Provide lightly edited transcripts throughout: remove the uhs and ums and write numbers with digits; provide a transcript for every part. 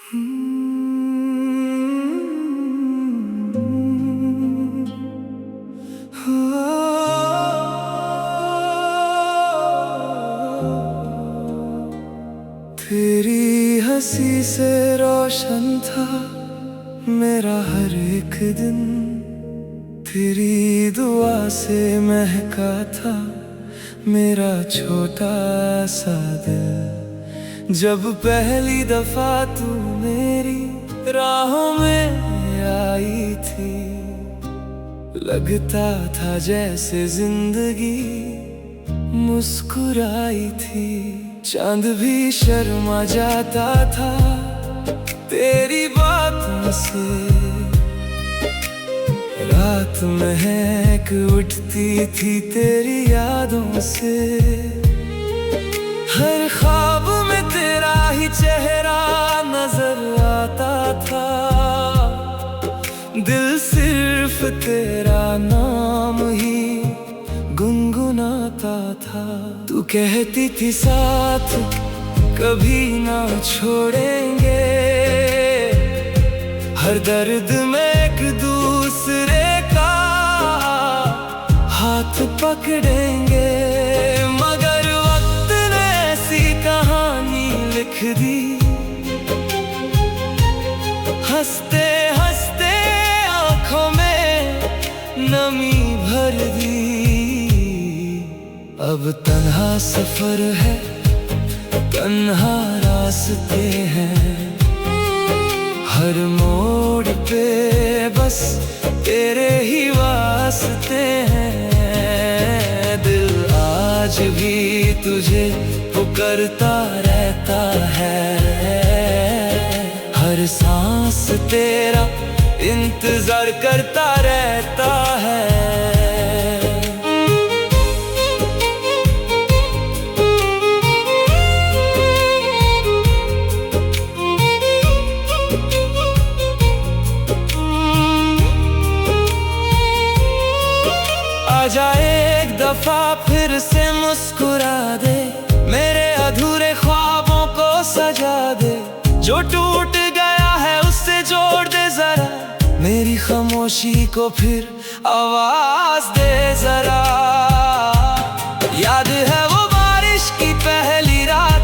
तेरी हंसी से रोशन था मेरा हर एक दिन, तेरी दुआ से महका था मेरा छोटा सा दिल। जब पहली दफा तू मेरी राहों में आई थी, लगता था जैसे जिंदगी मुस्कुराई थी। चांद भी शर्मा जाता था तेरी बातों से, रात महक उठती थी तेरी यादों से। हर ख्वाब में तेरा ही चेहरा नजर आता था, दिल सिर्फ तेरा नाम ही गुनगुनाता था। तू कहती थी साथ कभी ना छोड़ेंगे, हर दर्द में एक दूसरे का हाथ पकड़ेंगे। मगर वक्त ने ऐसी कहानी लिख दी, हंसते हंसते आंखों में नमी भर दी। अब तन्हा सफर है, तन्हा रास्ते हैं, हर मोड़ पे बस तेरे ही वास्ते हैं। दिल आज भी तुझे पुकारता रहता है, हर सांस तेरा इंतजार करता रहता है। आजा एक दफा फिर से मुस्कुरा दे, मेरे अधूरे ख्वाबों को सजा दे। जो टूट गया है उससे जोड़ दे जरा, मेरी खामोशी को फिर आवाज दे जरा। याद है वो बारिश की पहली रात,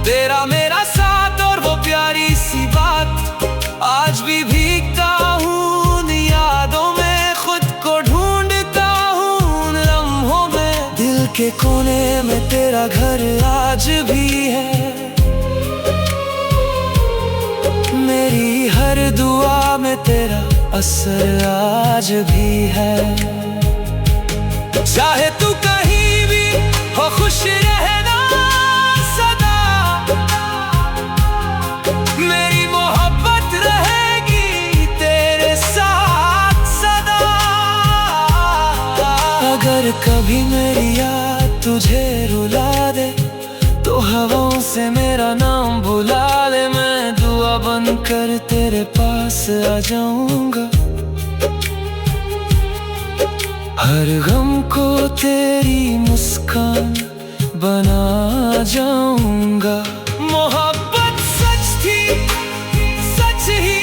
तेरा मेरा साथ और वो प्यारी सी बात। आज भी भीगता हूँ उन यादों में, खुद को ढूंढता हूँ उन लम्हों में। दिल के कोने में तेरा घर आज भी है, मेरी हर दुआ में तेरा असर आज भी है। चाहे तू कहीं भी हो खुश रहना सदा, मेरी मोहब्बत रहेगी तेरे साथ सदा। अगर कभी मेरी याद तुझे रुला दे, तो हवाओं से मेरा नाम बुला ले। मैं दुआ बनकर तेरे पास आ जाऊंगा, हर गम को तेरी मुस्कान बना जाऊंगा। मोहब्बत सच थी, सच ही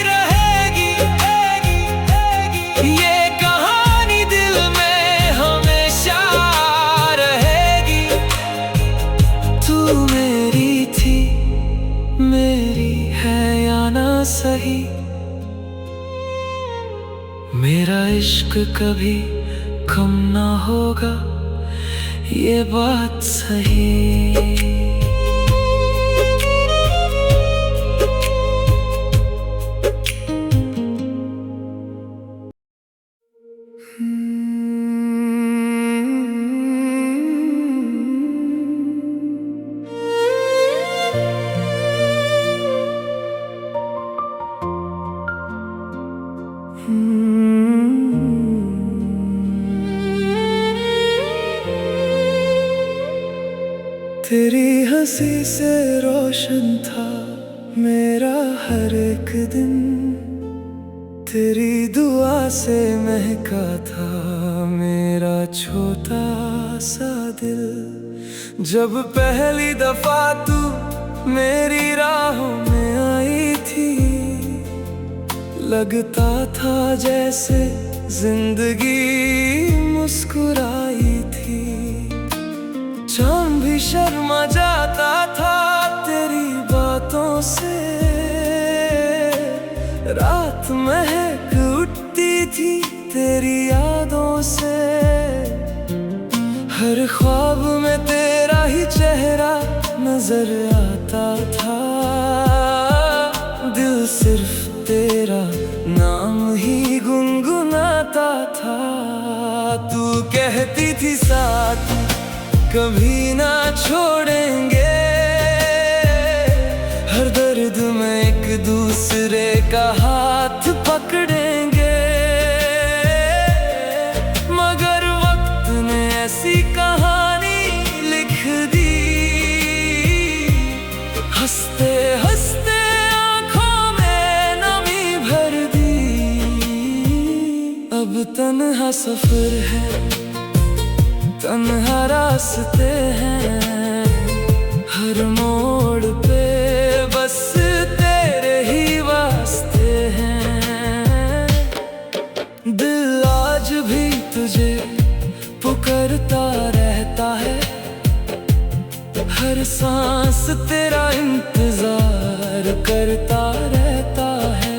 रहेगी, ये कहानी दिल में हमेशा रहेगी। तू मेरी थी, मेरी है या ना सही, मेरा इश्क कभी कम ना होगा, ये बात सही। तेरी हंसी से रोशन था मेरा हर एक दिन, तेरी दुआ से महका था मेरा छोटा सा दिल। जब पहली दफा तू मेरी राहों में लगता था जैसे जिंदगी मुस्कुराई थी। चांद भी शर्मा जाता था तेरी बातों से। रात महक उठती थी तेरी यादों से। हर ख्वाब में तेरा ही चेहरा नजर आता था। दिल सिर्फ तेरा नाम ही गुनगुनाता था। तू कहती थी साथ कभी ना छोड़ेंगे। हर दर्द में एक दूसरे का हाथ पकड़ेंगे। मगर वक्त ने ऐसी कहानी लिख दी। हंसते हंसते आंखों में नमी भर दी। अब तन्हा सफर है, तन्हा रास्ते हैं। हर मोड़ पे बस तेरे ही वास्ते हैं। दिल आज भी तुझे पुकारता रहता है। हर सांस तेरा इंतजार करता रहता है।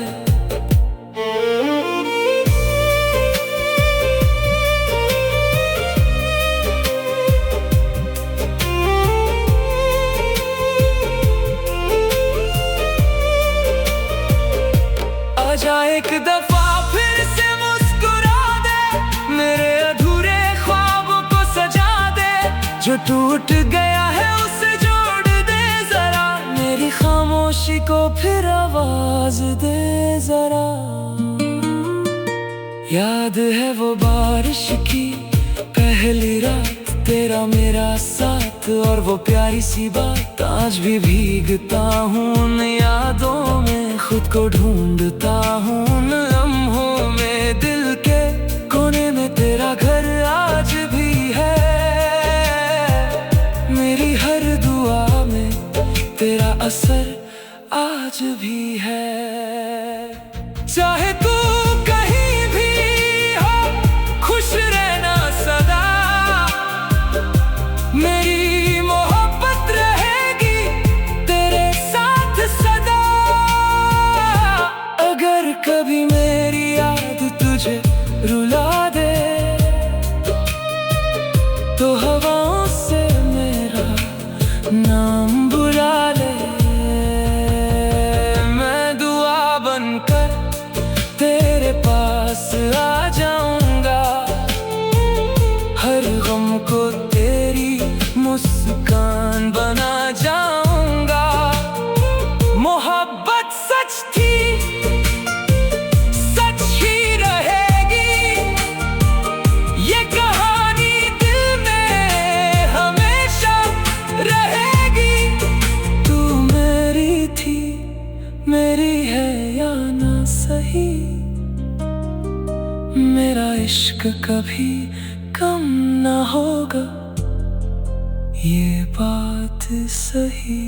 आजा एक दफा फिर से मुस्कुरा दे। मेरे अधूरे ख्वाबों को सजा दे। जो टूट गया है उसे जोड़ दे जरा। मेरी खामोशी को फिर आवाज दे जरा। याद है वो बारिश की पहली रात, तेरा मेरा साथ और वो प्यारी सी बात। आज भी भीगता हूँ उन यादों में, खुद को ढूंढता हूँ उन लम्हों में। दिल के कोने में तेरा घर आज भी है। मेरी हर दुआ में तेरा असर आज भी है। चाहे तू कहीं भी हो, खुश रहना सदा। मेरी मोहब्बत रहेगी तेरे साथ सदा। अगर कभी मेरी याद तुझे रुला दे तो हवाओं से मेरा नाम बुला ले। मैं दुआ बनकर तेरे पास आ जाऊंगा। हर गम को तेरी मुस्कान बना जाऊंगा। मोहब्बत सच थी, सच ही रहेगी। ये कहानी दिल में हमेशा रहेगी। तू मेरी थी, मेरी है या ना सही। मेरा इश्क कभी कम ना होगा, ये बात सही।